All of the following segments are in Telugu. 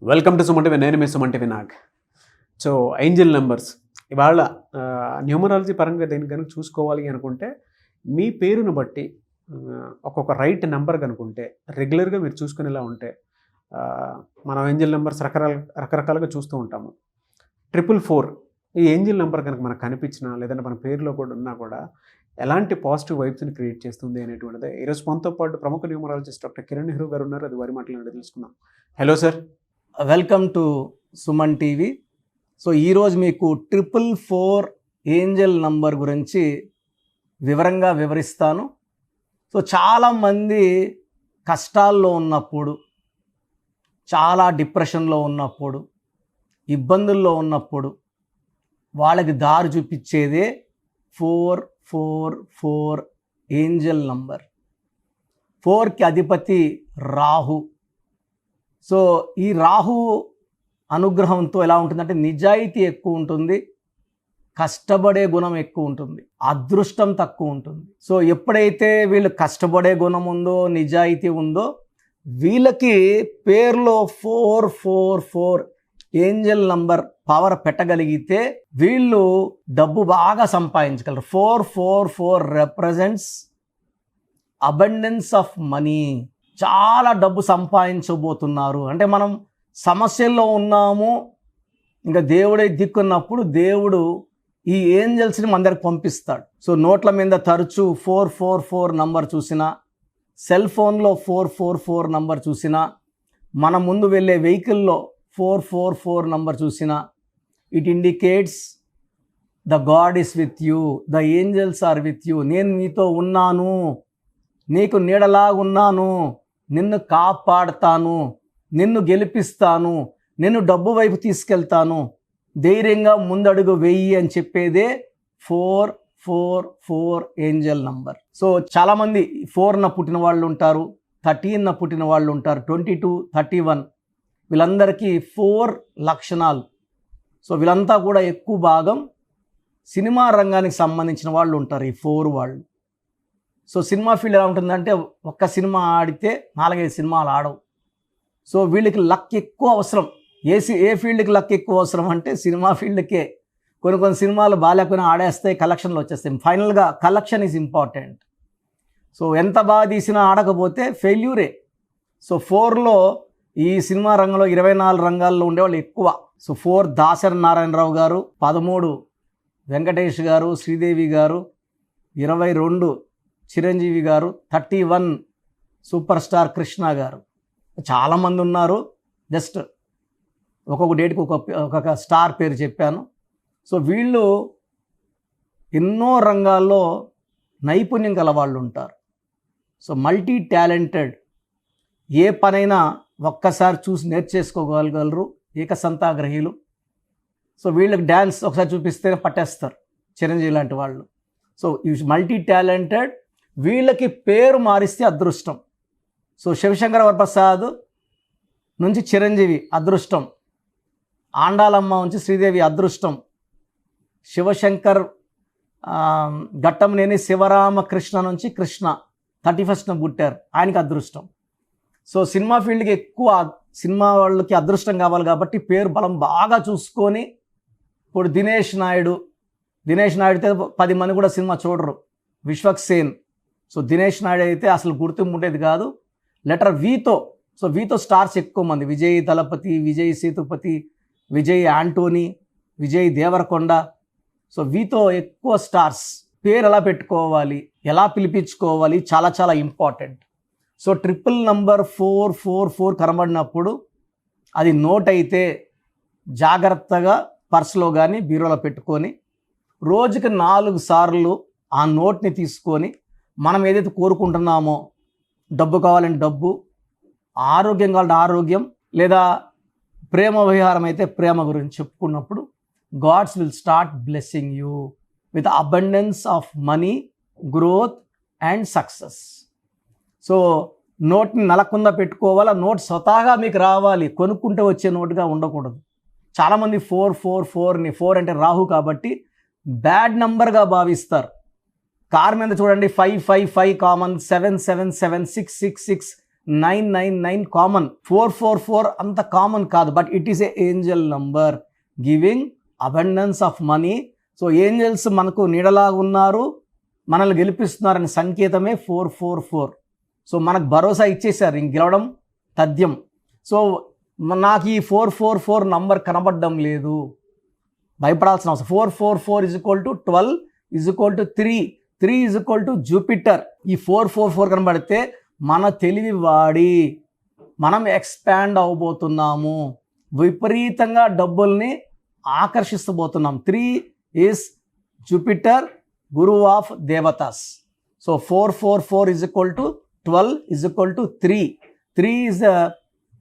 Welcome to Suman TV. నేను మీ Suman TV Nag. So angel numbers ఇవాళ న్యూమరాలజీ పరంగా దీన్ని కనుక చూసుకోవాలి అనుకుంటే మీ పేరును బట్టి ఒక్కొక్క రైట్ నెంబర్ కనుకుంటే రెగ్యులర్గా మీరు చూసుకునేలా ఉంటే మనం ఏంజల్ నెంబర్స్ రకరకాలుగా చూస్తూ ఉంటాము. 444 ఈ ఏంజల్ నెంబర్ కనుక మనకు కనిపించినా లేదంటే మన పేరులో కూడా ఉన్నా కూడా ఎలాంటి పాజిటివ్ వైబ్స్ని క్రియేట్ చేస్తుంది అనేటువంటిది ఈరోజు మనతో పాటు ప్రముఖ న్యూమరాలజిస్ట్ డాక్టర్ కిరణ్ నెహ్రూ గారు ఉన్నారు. అది వారి మాటలు తెలుసుకుందాం. Hello sir, welcome to Suman TV. So ఈరోజు మీకు 444 ఏంజల్ నంబర్ గురించి వివరంగా వివరిస్తాను. సో చాలామంది కష్టాల్లో ఉన్నప్పుడు, చాలా డిప్రెషన్లో ఉన్నప్పుడు, ఇబ్బందుల్లో ఉన్నప్పుడు వాళ్ళకి దారి చూపించేదే 444 ఏంజల్ నంబర్. 4కి అధిపతి రాహు. సో ఈ రాహు అనుగ్రహంతో ఎలా ఉంటుందంటే నిజాయితీ ఎక్కువ ఉంటుంది, కష్టపడే గుణం ఎక్కువ ఉంటుంది, అదృష్టం తక్కువ ఉంటుంది. సో ఎప్పుడైతే వీళ్ళు కష్టపడే గుణం ఉందో, నిజాయితీ ఉందో, వీళ్ళకి పేరులో 444 ఏంజల్ నంబర్ పవర్ పెట్టగలిగితే వీళ్ళు డబ్బు బాగా సంపాదించగలరు. 444 రిప్రజెంట్స్ అబండెన్స్ ఆఫ్ మనీ. చాలా డబ్బు సంపాదించబోతున్నారు. అంటే మనం సమస్యల్లో ఉన్నాము, ఇంకా దేవుడే దిక్కున్నప్పుడు దేవుడు ఈ ఏంజల్స్ని మన దగ్గరకు పంపిస్తాడు. సో నోట్ల మీద తరచూ 444 నంబర్ చూసినా, సెల్ ఫోన్లో 444 నంబర్ చూసినా, మన ముందు వెళ్ళే వెహికల్లో 444 నంబర్ చూసినా, it indicates the God is with you, the angels are with you. నేను నీతో ఉన్నాను, నీకు నీడలాగున్నాను, నిన్ను కాపాడుతాను, నిన్ను గెలిపిస్తాను, నిన్ను డబ్బు వైపు తీసుకెళ్తాను, ధైర్యంగా ముందడుగు వెయ్యి అని చెప్పేదే 444 ఏంజల్ నంబర్. సో చాలామంది 4న పుట్టిన వాళ్ళు ఉంటారు, 13న పుట్టిన వాళ్ళు ఉంటారు, 22, 31. వీళ్ళందరికీ 4 లక్షణాలు. సో వీళ్ళంతా కూడా ఎక్కువ భాగం సినిమా రంగానికి సంబంధించిన వాళ్ళు ఉంటారు, ఈ 4 వాళ్ళు. సో సినిమా ఫీల్డ్ ఎలా ఉంటుందంటే ఒక్క సినిమా ఆడితే 4-5 సినిమాలు ఆడవు. సో వీళ్ళకి లక్ ఎక్కువ అవసరం. ఏ ఫీల్డ్కి లక్ ఎక్కువ అవసరం అంటే సినిమా ఫీల్డ్కే. కొన్ని సినిమాలు బాగాలేకపోయినా ఆడేస్తాయి, కలెక్షన్లు వచ్చేస్తాయి. ఫైనల్గా కలెక్షన్ ఈజ్ ఇంపార్టెంట్. సో ఎంత బాగా తీసినా ఆడకపోతే ఫెయిల్యూరే. సో 4లో ఈ సినిమా రంగంలో 24 రంగాల్లో ఉండేవాళ్ళు ఎక్కువ. సో 4 దాసరి నారాయణరావు గారు, 13 వెంకటేష్ గారు, శ్రీదేవి గారు, 22 చిరంజీవి గారు, 31 సూపర్ స్టార్ కృష్ణ గారు. చాలామంది ఉన్నారు. జస్ట్ ఒక్కొక్క డేట్కి ఒక్కొక్క స్టార్ పేరు చెప్పాను. సో వీళ్ళు ఎన్నో రంగాల్లో నైపుణ్యం గల వాళ్ళు ఉంటారు. So multi talented. ఏ పనైనా ఒక్కసారి చూసి నేర్చేసుకోగలగలరు, ఏకసంతాగ్రహీలు. సో వీళ్ళకి డ్యాన్స్ ఒకసారి చూపిస్తేనే పట్టేస్తారు, చిరంజీవి లాంటి వాళ్ళు. సో ఈ మల్టీ టాలెంటెడ్. వీళ్ళకి పేరు మారిస్తే అదృష్టం. సో శివశంకర వరప్రసాద్ నుంచి చిరంజీవి అదృష్టం, ఆండాలమ్మ నుంచి శ్రీదేవి అదృష్టం, శివశంకర్ ఘట్టంనేని శివరామకృష్ణ నుంచి కృష్ణ 31న పుట్టారు, ఆయనకి అదృష్టం. సో సినిమా ఫీల్డ్కి ఎక్కువ సినిమా వాళ్ళకి అదృష్టం కావాలి కాబట్టి పేరు బలం బాగా చూసుకొని, ఇప్పుడు దినేష్ నాయుడుతో 10 మంది కూడా సినిమా చూడరు. విశ్వక్సేన్. సో దినేష్ నాయుడు అయితే అసలు గుర్తింపు ఉండేది కాదు. లెటర్ వీతో. సో వీతో స్టార్స్ ఎక్కువ మంది. విజయ్ దళపతి, విజయ్ సేతుపతి, విజయ్ యాంటోనీ, విజయ్ దేవరకొండ. సో వీతో ఎక్కువ స్టార్స్. పేరు ఎలా పెట్టుకోవాలి, ఎలా పిలిపించుకోవాలి, చాలా చాలా ఇంపార్టెంట్. సో ట్రిపుల్ నంబర్ 444 కనబడినప్పుడు అది నోట్ అయితే జాగ్రత్తగా పర్సులో కానీ బీరోలో పెట్టుకొని రోజుకి 4 సార్లు ఆ నోట్ని తీసుకొని మనం ఏదైతే కోరుకుంటున్నామో, డబ్బు కావాలంటే డబ్బు, ఆరోగ్యం కావాలంటే ఆరోగ్యం, లేదా ప్రేమ విహారం అయితే ప్రేమ గురించి చెప్పుకున్నప్పుడు gods will start blessing you with abundance of money, growth and success. So నోట్ని నలకుండా పెట్టుకోవాలి. ఆ నోట్ స్వతహాగా మీకు రావాలి, కొనుక్కుంటే వచ్చే నోటుగా ఉండకూడదు. చాలామంది 444ని 4 అంటే రాహు కాబట్టి బ్యాడ్ నంబర్గా భావిస్తారు. కార్ మీద చూడండి 555 కామన్, 777, 666 999 కామన్, 444 అంత కామన్ కాదు, but it is a Angel number giving abundance of money. So angels మనకు నీడలాగా ఉన్నారు, మనల్ని గెలిపిస్తున్నారని సంకేతమే 444. సో మనకు భరోసా ఇచ్చేశారు, ఇంక గెలవడం తథ్యం. సో నాకు ఈ 444 నంబర్ కనబడడం లేదు, భయపడాల్సిన అవసరం. 444 = 12 = 3, 3 = జూపిటర్. ఈ 444 కనబడితే మన తెలివి వాడి మనం ఎక్స్పాండ్ అవబోతున్నాము, విపరీతంగా డబ్బుల్ని ఆకర్షిస్తబోతున్నాం. 3 ఈజ్ జూపిటర్, గురువు ఆఫ్ దేవతాస్. So 444 = 12 = 3. 3 is the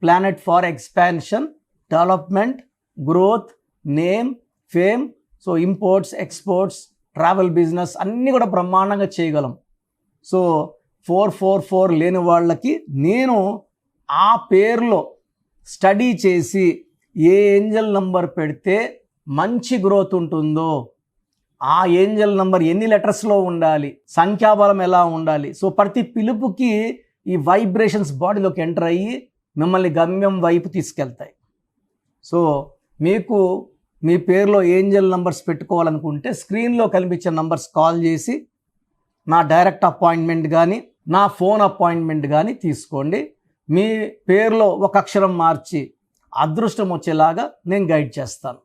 planet for expansion, development, growth, name, fame. So imports, exports, travel, business అన్నీ కూడా బ్రహ్మాండంగా చేయగలం. సో 444 లేని వాళ్ళకి నేను ఆ పేరులో స్టడీ చేసి ఏ ఏంజల్ నంబర్ పెడితే మంచి గ్రోత్ ఉంటుందో, ఆ ఏంజల్ నంబర్ ఎన్ని లెటర్స్లో ఉండాలి, సంఖ్యాబలం ఎలా ఉండాలి. సో ప్రతి పిలుపుకి ఈ వైబ్రేషన్స్ బాడీలోకి ఎంటర్ అయ్యి మిమ్మల్ని గమ్యం వైపు తీసుకెళ్తాయి. సో మీకు మీ పేరులో ఏంజల్ నంబర్స్ పెట్టుకోవాలనుకుంటే స్క్రీన్లో కనిపించే నంబర్స్ కాల్ చేసి నా డైరెక్ట్ అపాయింట్మెంట్ కానీ నా ఫోన్ అపాయింట్మెంట్ కానీ తీసుకోండి. మీ పేరులో ఒక అక్షరం మార్చి అదృష్టం వచ్చేలాగా నేను గైడ్ చేస్తాను.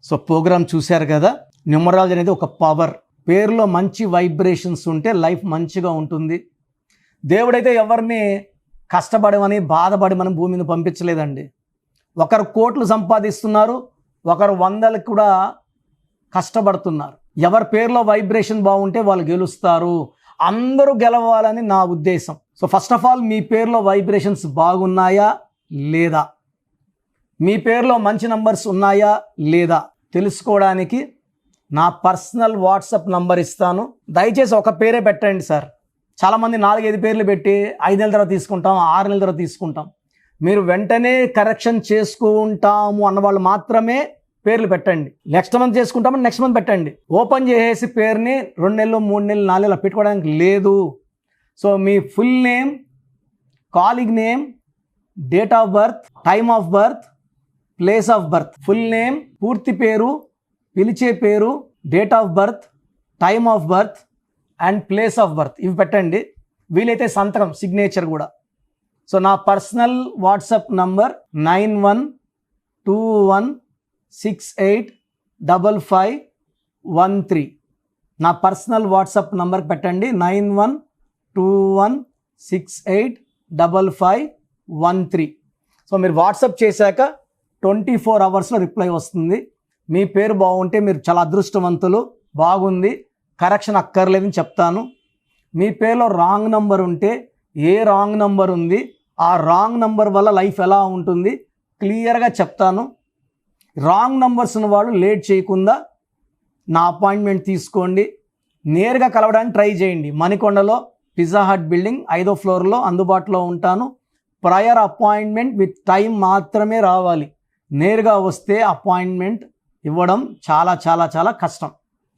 సో ప్రోగ్రామ్ చూశారు కదా, న్యూమరాలజీ అనేది ఒక పవర్. పేరులో మంచి వైబ్రేషన్స్ ఉంటే లైఫ్ మంచిగా ఉంటుంది. దేవుడైతే ఎవరిని కష్టపడమని బాధపడమని భూమి మీద పంపించలేదండి. ఒకరు కోట్లు సంపాదిస్తున్నారు, ఒకరు 100లకు కూడా కష్టపడుతున్నారు. ఎవరి పేరులో వైబ్రేషన్ బాగుంటే వాళ్ళు గెలుస్తారు. అందరూ గెలవాలని నా ఉద్దేశం. సో ఫస్ట్ ఆఫ్ ఆల్ మీ పేరులో వైబ్రేషన్స్ బాగున్నాయా లేదా, మీ పేరులో మంచి నంబర్స్ ఉన్నాయా లేదా తెలుసుకోవడానికి నా పర్సనల్ వాట్సాప్ నంబర్ ఇస్తాను. దయచేసి ఒక పేరే పెట్టండి సార్. చాలామంది 4-5 పేర్లు పెట్టి 5 నెలల తర్వాత తీసుకుంటాం, 6 నెలల తర్వాత తీసుకుంటాం. మీరు వెంటనే కరెక్షన్ చేసుకుంటాము అన్నవాళ్ళు మాత్రమే పేర్లు పెట్టండి. నెక్స్ట్ మంత్ చేసుకుంటామని నెక్స్ట్ మంత్ పెట్టండి. ఓపెన్ చేసేసి పేరుని 2 నెలలు 3 నెలలు 4 నెలలు పెట్టుకోవడానికి లేదు. So me full name, calling name, date of birth, time of birth, place of birth, full name, పూర్తి పేరు, పిలిచే పేరు, date of birth, time of birth and place of birth ఇవి పెట్టండి. వీలైతే సంతకం, సిగ్నేచర్ కూడా. సో నా పర్సనల్ వాట్సాప్ నంబర్ 9121685513. నా పర్సనల్ వాట్సాప్ నంబర్కి పెట్టండి 9121685513. సో మీరు వాట్సాప్ చేశాక 24 అవర్స్లో రిప్లై వస్తుంది. మీ పేరు బాగుంటే మీరు చాలా అదృష్టవంతులు, బాగుంది, కరెక్షన్ అక్కర్లేదని చెప్తాను. మీ పేరులో రాంగ్ నంబర్ ఉంటే ఏ రాంగ్ నంబర్ ఉంది, ఆ రాంగ్ నంబర్ వల్ల లైఫ్ ఎలా ఉంటుంది క్లియర్గా చెప్తాను. రాంగ్ నంబర్స్ ఉన్న వాళ్ళు లేట్ చేయకుండా నా అపాయింట్మెంట్ తీసుకోండి. నేరుగా కలవడానికి ట్రై చేయండి. మణికొండలో పిజ్జా హట్ బిల్డింగ్ 5వ ఫ్లోర్లో అందుబాటులో ఉంటాను. ప్రయర్ అపాయింట్మెంట్ విత్ టైం మాత్రమే రావాలి. నేరుగా వస్తే అపాయింట్మెంట్ ఇవ్వడం చాలా చాలా చాలా కష్టం.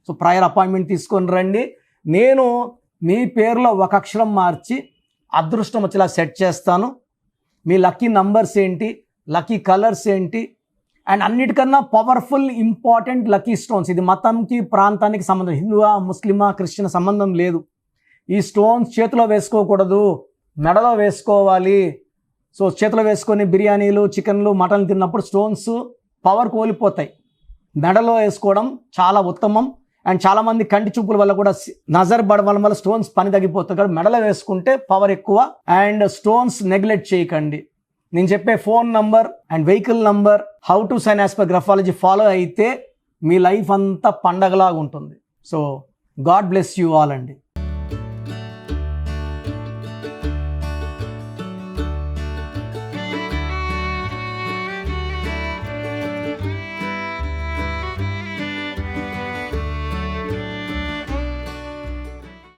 సో ప్రయర్ అపాయింట్మెంట్ తీసుకొని రండి. నేను మీ పేరులో ఒక అక్షరం మార్చి అదృష్టం వచ్చేలా సెట్ చేస్తాను. మీ లక్కీ నంబర్స్ ఏంటి, లక్కీ కలర్స్ ఏంటి, అండ్ అన్నిటికన్నా పవర్ఫుల్ ఇంపార్టెంట్ లక్కీ స్టోన్స్. ఇది మతంకి ప్రాంతానికి సంబంధం, హిందువా ముస్లిమా క్రిస్టియన్ సంబంధం లేదు. ఈ స్టోన్స్ చేతిలో వేసుకోకూడదు, మెడలో వేసుకోవాలి. సో చేతిలో వేసుకొని బిర్యానీలు, చికెన్లు, మటన్లు తిన్నప్పుడు స్టోన్స్ పవర్ కోల్పోతాయి. మెడలో వేసుకోవడం చాలా ఉత్తమం. అండ్ చాలామంది కంటి చూపుల వల్ల కూడా నజర్ పడడం వల్ల స్టోన్స్ పని తగ్గిపోతుంది. కాబట్టి మెడలో వేసుకుంటే పవర్ ఎక్కువ. అండ్ స్టోన్స్ నెగ్లెక్ట్ చేయకండి. నేను చెప్పే phone number and vehicle number, how to sign as per graphology follow అయితే మీ లైఫ్ అంతా పండగలాగా ఉంటుంది. So God bless you all అండి.